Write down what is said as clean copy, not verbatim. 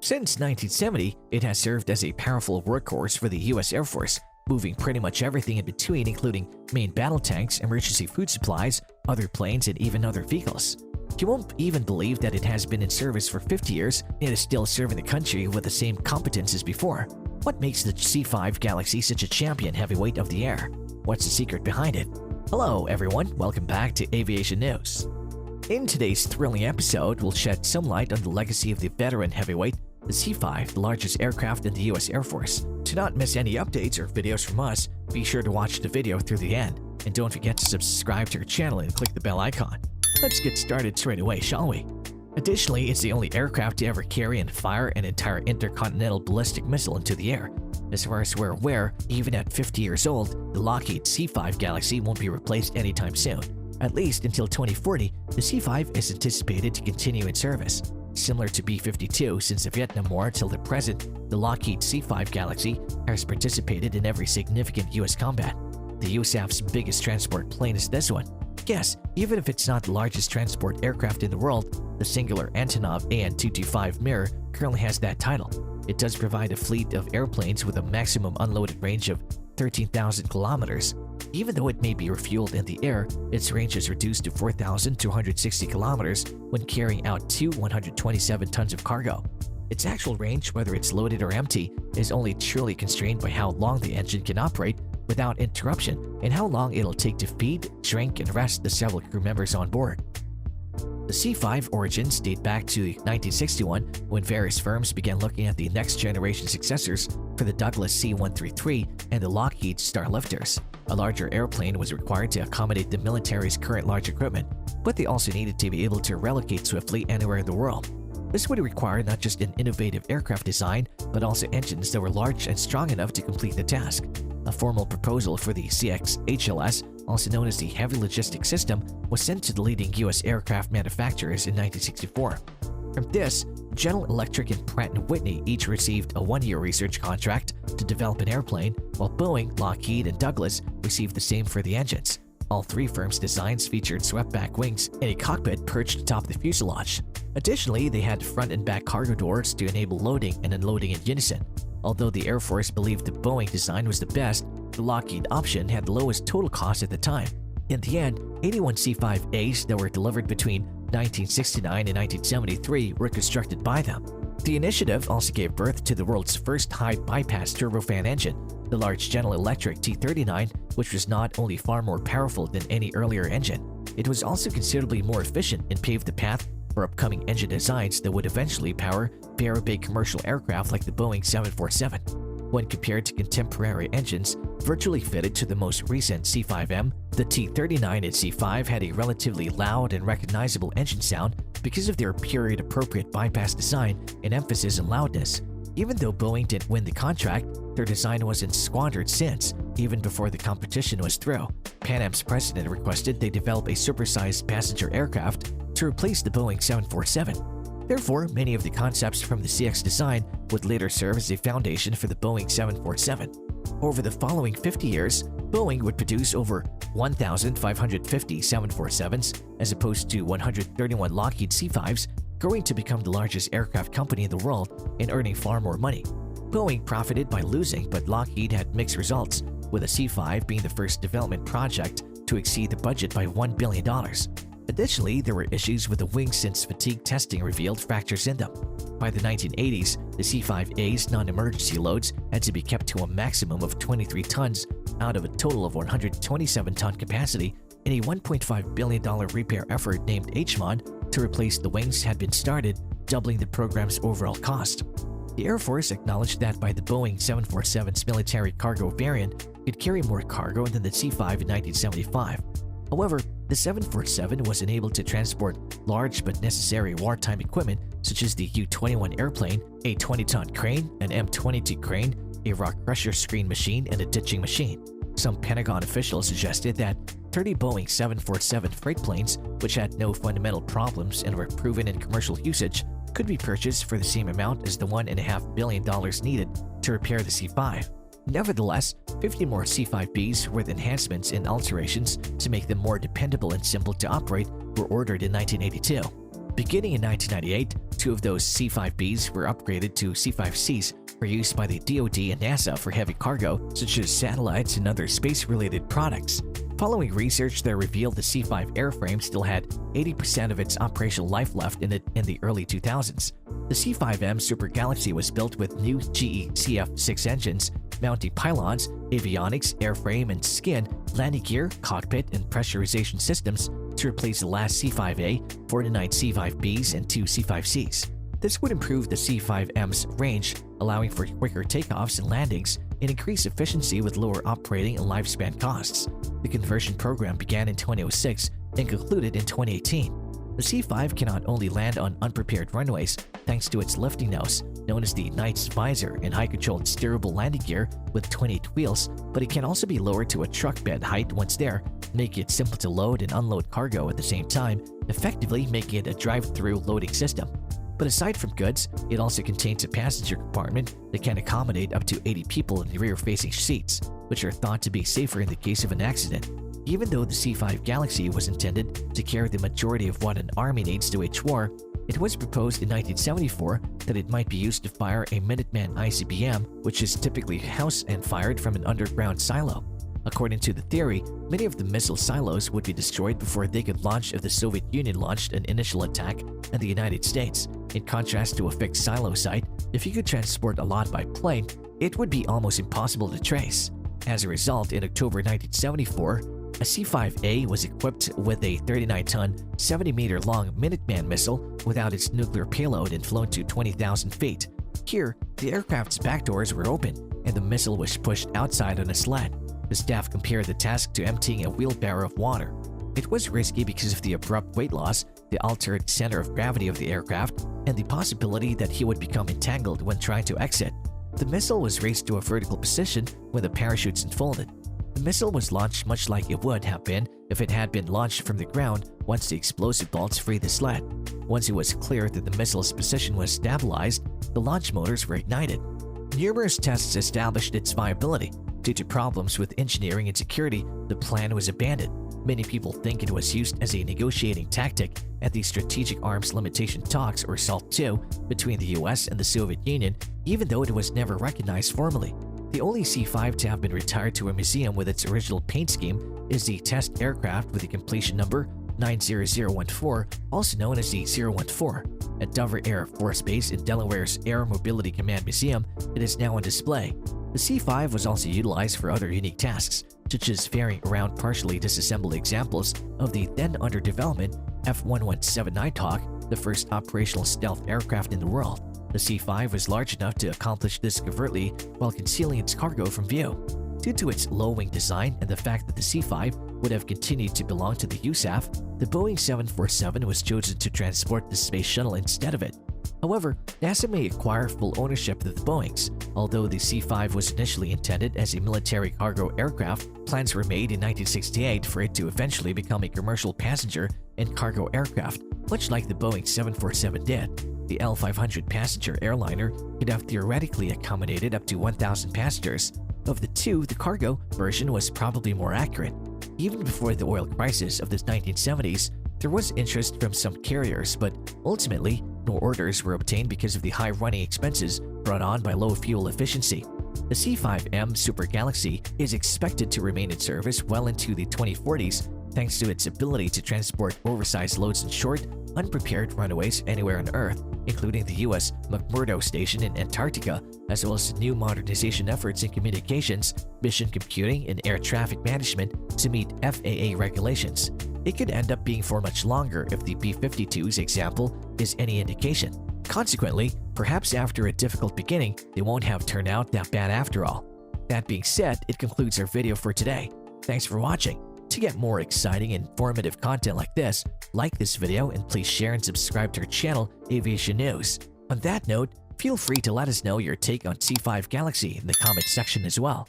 Since 1970, it has served as a powerful workhorse for the U.S. Air Force, moving pretty much everything in between, including main battle tanks, emergency food supplies, other planes, and even other vehicles. You won't even believe that it has been in service for 50 years and is still serving the country with the same competence as before. What makes the C5 Galaxy such a champion heavyweight of the air? What's the secret behind it? Hello everyone, welcome back to Aviation News. In today's thrilling episode, we'll shed some light on the legacy of the veteran heavyweight, the C5, the largest aircraft in the U.S. Air Force. To not miss any updates or videos from us, be sure to watch the video through the end. And don't forget to subscribe to our channel and click the bell icon. Let's get started straight away, shall we? Additionally, it's the only aircraft to ever carry and fire an entire intercontinental ballistic missile into the air. As far as we're aware, even at 50 years old, the Lockheed C5 Galaxy won't be replaced anytime soon. At least until 2040, the C5 is anticipated to continue in service. Similar to B-52, since the Vietnam War till the present, the Lockheed C5 Galaxy has participated in every significant U.S. combat. The USAF's biggest transport plane is this one. Yes, even if it's not the largest transport aircraft in the world, the Singular Antonov AN225 Mirror currently has that title. It does provide a fleet of airplanes with a maximum unloaded range of 13,000 kilometers. Even though it may be refueled in the air, its range is reduced to 4,260 kilometers when carrying out 127 tons of cargo. Its actual range, whether it's loaded or empty, is only truly constrained by how long the engine can operate without interruption and how long it'll take to feed, drink, and rest the several crew members on board. The C5 origins date back to 1961 when various firms began looking at the next-generation successors for the Douglas C-133 and the Lockheed Starlifters. A larger airplane was required to accommodate the military's current large equipment, but they also needed to be able to relocate swiftly anywhere in the world. This would require not just an innovative aircraft design, but also engines that were large and strong enough to complete the task. A formal proposal for the CX-HLS, also known as the Heavy Logistic System, was sent to the leading U.S. aircraft manufacturers in 1964. From this, General Electric and Pratt & Whitney each received a one-year research contract to develop an airplane, while Boeing, Lockheed, and Douglas received the same for the engines. All three firms' designs featured swept-back wings and a cockpit perched atop the fuselage. Additionally, they had front and back cargo doors to enable loading and unloading in unison. Although the Air Force believed the Boeing design was the best, the Lockheed option had the lowest total cost at the time. In the end, 81 C5As that were delivered between 1969 and 1973 were constructed by them. The initiative also gave birth to the world's first high-bypass turbofan engine, the large General Electric T39, which was not only far more powerful than any earlier engine, it was also considerably more efficient and paved the path for upcoming engine designs that would eventually power very big commercial aircraft like the Boeing 747. When compared to contemporary engines virtually fitted to the most recent C5M, the T39 and C5 had a relatively loud and recognizable engine sound because of their period-appropriate bypass design and emphasis on loudness. Even though Boeing didn't win the contract, their design wasn't squandered since, even before the competition was through. Pan Am's president requested they develop a supersized passenger aircraft to replace the Boeing 747. Therefore, many of the concepts from the CX design would later serve as a foundation for the Boeing 747. Over the following 50 years, Boeing would produce over 1,550 747s as opposed to 131 Lockheed C5s, growing to become the largest aircraft company in the world and earning far more money. Boeing profited by losing, but Lockheed had mixed results, with the C5 being the first development project to exceed the budget by $1 billion. Additionally, there were issues with the wings since fatigue testing revealed fractures in them. By the 1980s, the C5A's non-emergency loads had to be kept to a maximum of 23 tons out of a total of 127-ton capacity, and a $1.5 billion repair effort named HMOD to replace the wings had been started, doubling the program's overall cost. The Air Force acknowledged that by the Boeing 747's military cargo variant could carry more cargo than the C5 in 1975. However, the 747 was unable to transport large but necessary wartime equipment such as the U-21 airplane, a 20-ton crane, an M22 crane, a rock crusher screen machine, and a ditching machine. Some Pentagon officials suggested that 30 Boeing 747 freight planes, which had no fundamental problems and were proven in commercial usage, could be purchased for the same amount as the $1.5 billion needed to repair the C5. Nevertheless, 50 more C5Bs with enhancements and alterations to make them more dependable and simple to operate were ordered in 1982. Beginning in 1998, 2 of those C-5Bs were upgraded to C-5Cs for use by the DoD and NASA for heavy cargo such as satellites and other space-related products. Following research that revealed the C-5 airframe still had 80% of its operational life left in it in the early 2000s. The C5M Super Galaxy was built with new GE CF6 engines, mounting pylons, avionics, airframe and skin, landing gear, cockpit, and pressurization systems to replace the last C5A, 49 C5Bs, and 2 C5Cs. This would improve the C5M's range, allowing for quicker takeoffs and landings, and increase efficiency with lower operating and lifespan costs. The conversion program began in 2006 and concluded in 2018. The C5 can not only land on unprepared runways thanks to its lifting nose, known as the Knight's Visor, and high-controlled steerable landing gear with 28 wheels, but it can also be lowered to a truck bed height once there, making it simple to load and unload cargo at the same time, effectively making it a drive-through loading system. But aside from goods, it also contains a passenger compartment that can accommodate up to 80 people in the rear-facing seats, which are thought to be safer in the case of an accident. Even though the C5 Galaxy was intended to carry the majority of what an army needs to wage war, it was proposed in 1974 that it might be used to fire a Minuteman ICBM, which is typically housed and fired from an underground silo. According to the theory, many of the missile silos would be destroyed before they could launch if the Soviet Union launched an initial attack at the United States. In contrast to a fixed silo site, if you could transport a lot by plane, it would be almost impossible to trace. As a result, in October 1974, a C-5A was equipped with a 39-ton, 70-meter-long Minuteman missile without its nuclear payload and flown to 20,000 feet. Here, the aircraft's back doors were open, and the missile was pushed outside on a sled. The staff compared the task to emptying a wheelbarrow of water. It was risky because of the abrupt weight loss, the altered center of gravity of the aircraft, and the possibility that he would become entangled when trying to exit. The missile was raised to a vertical position when the parachutes unfolded. The missile was launched much like it would have been if it had been launched from the ground once the explosive bolts freed the sled. Once it was clear that the missile's position was stabilized, the launch motors were ignited. Numerous tests established its viability. Due to problems with engineering and security, the plan was abandoned. Many people think it was used as a negotiating tactic at the Strategic Arms Limitation Talks, or SALT II, between the US and the Soviet Union, even though it was never recognized formally. The only C-5 to have been retired to a museum with its original paint scheme is the test aircraft with the completion number 90014, also known as the 014. At Dover Air Force Base in Delaware's Air Mobility Command Museum, it is now on display. The C-5 was also utilized for other unique tasks, such as ferrying around partially disassembled examples of the then under development F-1117 Nighthawk, the first operational stealth aircraft in the world. The C-5 was large enough to accomplish this covertly while concealing its cargo from view. Due to its low-wing design and the fact that the C-5 would have continued to belong to the USAF, the Boeing 747 was chosen to transport the space shuttle instead of it. However, NASA may acquire full ownership of the Boeings. Although the C-5 was initially intended as a military cargo aircraft, plans were made in 1968 for it to eventually become a commercial passenger and cargo aircraft, much like the Boeing 747 did. The L-500 passenger airliner could have theoretically accommodated up to 1,000 passengers. Of the two, the cargo version was probably more accurate. Even before the oil crisis of the 1970s, there was interest from some carriers, but ultimately, no orders were obtained because of the high running expenses brought on by low fuel efficiency. The C5M Super Galaxy is expected to remain in service well into the 2040s thanks to its ability to transport oversized loads in short, unprepared runways anywhere on Earth, including the U.S. McMurdo Station in Antarctica, as well as new modernization efforts in communications, mission computing, and air traffic management to meet FAA regulations. It could end up being for much longer if the B-52's example is any indication. Consequently, perhaps after a difficult beginning, they won't have turned out that bad after all. That being said, it concludes our video for today. Thanks for watching. To get more exciting and informative content like this, like this video and please share and subscribe to our channel, Aviation News. On that note, feel free to let us know your take on C5 Galaxy in the comment section as well.